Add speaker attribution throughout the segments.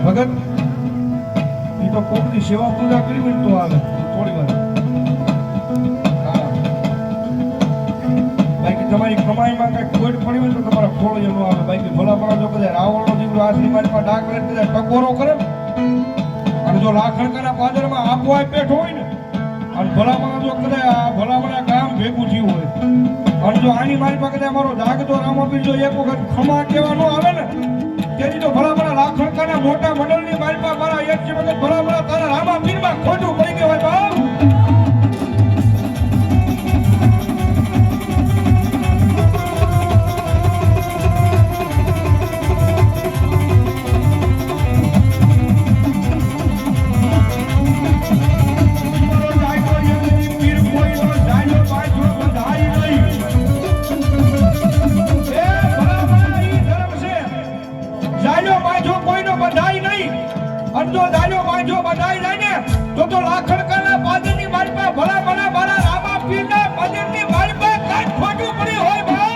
Speaker 1: ભગત એ તો કોકની સેવા પૂજા કરી તો આવે થોડી વાર બાકી તમારી કમાઈમાં કઈ ખોટ પડી હોય તો તમારા ખોળ એનો આવે બાકી ભલા ભલા જો કદાચ રાવણનો દીકરો આ શ્રીમાનમાં ડાક લઈને કદાચ ટકોરો કરે અને જો લાખણકાના પાદરમાં આપવાય પેઠો હોય ને અને ભલા ભલા જો કદાચ ભલા ભલા ગામ ભેગું થયું હોય અને જો આની મારી પાસે કદાચ મારો જાગતો રામાપીર જો એક વખત ખમા કહેવા ન આવે ને તેથી તો ભલા ભલા લાખણકાના મોટા મંડળની મારી પાસે મારા એક વખત ભલા ભલા તારા રામાપીરમાં ખોટું પડી ગયું હોય બાપ જો દાજો બાંધો બધાઈ જાય ને તો લાખણકાના પાદરની મારી પાસે ભલા ભલા મારા રામાપીરના મંદિરની મારી પાસે કાંઈ ખોટું પડી હોય ભાઈ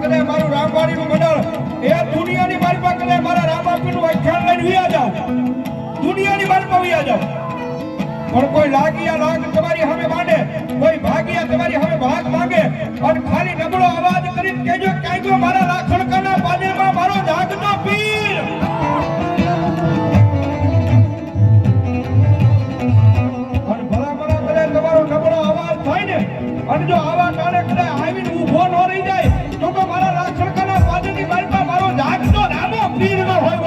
Speaker 1: આવ્યો મારો રામાપીર પણ કોઈ લાગિયા લાગ તમારી સામે માંડે કોઈ ભાગિયા તમારી સામે ભાગ માંગે અને ખાલી નબળો અવાજ કરી કહેજો ક્યાંય ગયો મારા લાખણકાના પાદરમાં મારો જાગતો પીર અને ભલા ભલા કરે તમારો નબળો અવાજ થાય ને અને જો આવા કારણે કદાચ આવીને ઊભો ન રહી જાય તો મારા લાખણકાના પાદરની બાજુમાં મારો જાગતો રામો પીર ન હોય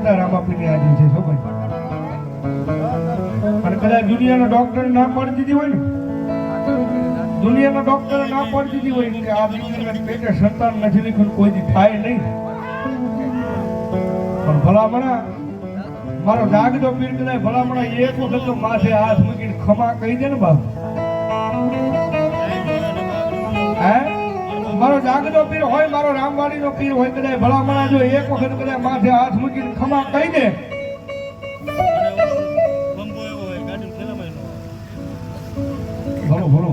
Speaker 1: બધા રામાપીરની હાજરી છે શું ભાઈ? અને કદાચ દુનિયાના ડોક્ટર ના પાડી દીધી હોય ને, દુનિયાના ડોક્ટર ના પાડી દીધી હોય કે આ દીકરીને પેટે સંતાન નથી લીધું કોઈથી થાય નહીં, પણ ભલામણા મારો જાગતો પીર કદાચ ભલામણા એક વખત તો માથે હાથ મૂકીને ખમા કહી દે ને બાપ, હે મારો જાગતો પીર હોય, મારો રામવાડીનો પીર હોય, કદાચ ભલામણા જો એક વખત કદાચ માથે હાથ મૂકીને ખમા કહી દે, ભલો ભલો.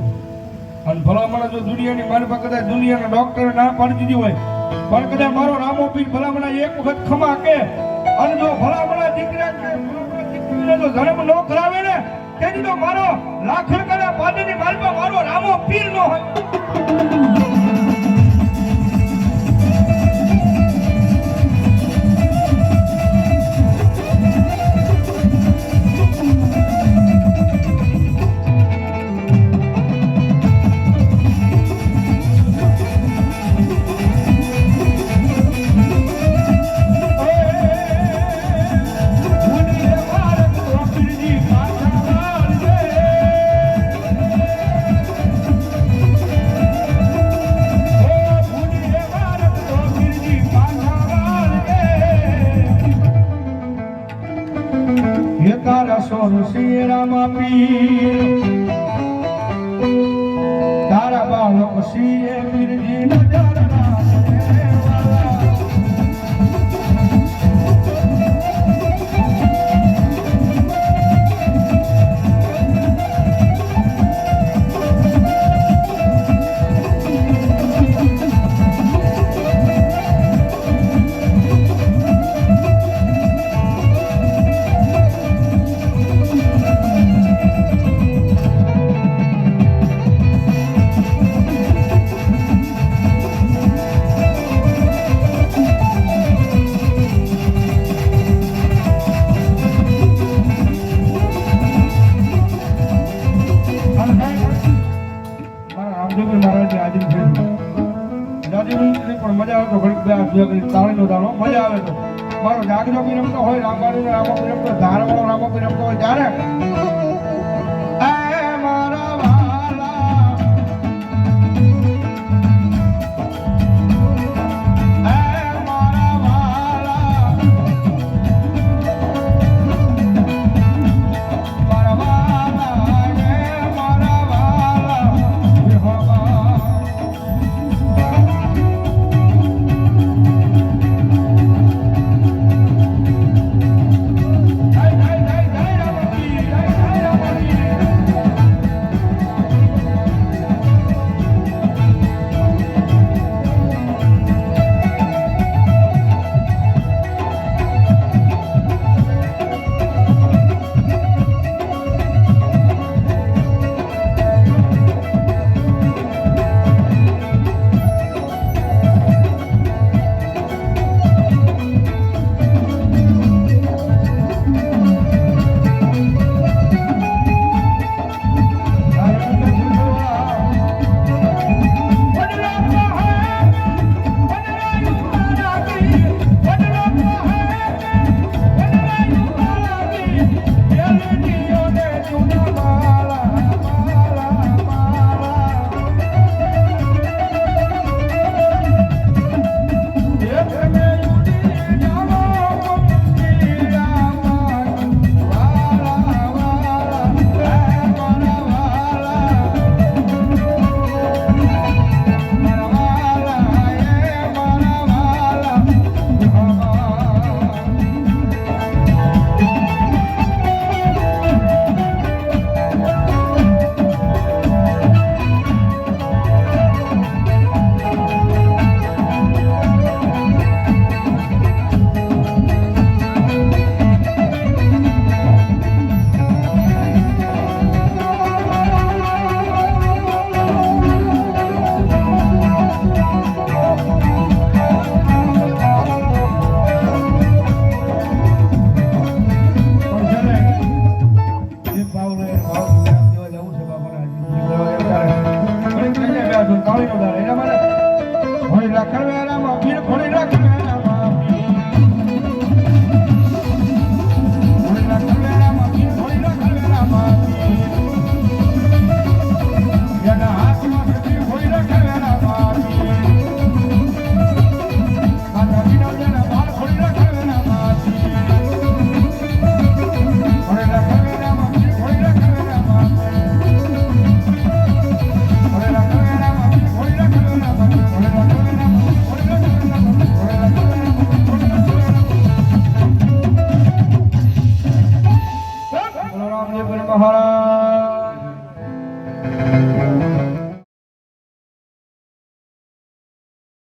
Speaker 1: અને ભલામણા જો દુનિયાની માનપા કદાચ દુનિયાના ડોક્ટરે ના પાડી દીધી હોય, પણ કદાચ મારો રામો પીર ભલામણા એક વખત ખમા કે, અને જો ભલામણા દીકરીને જો જન્મ ન કરાવે ને તેની તો મારો લાખણકાના પાદરની માલપા મારો રામો પીર ન હોય. તારા બાળક સિંહ પીરજી નજર તાળીનો દાણો મજા આવે તો મારો જાગજો બી રમતો હોય, રામવાડીનો રામો બી રમતો, ધારવાળો રામો બી રમતો હોય ત્યારે રાખે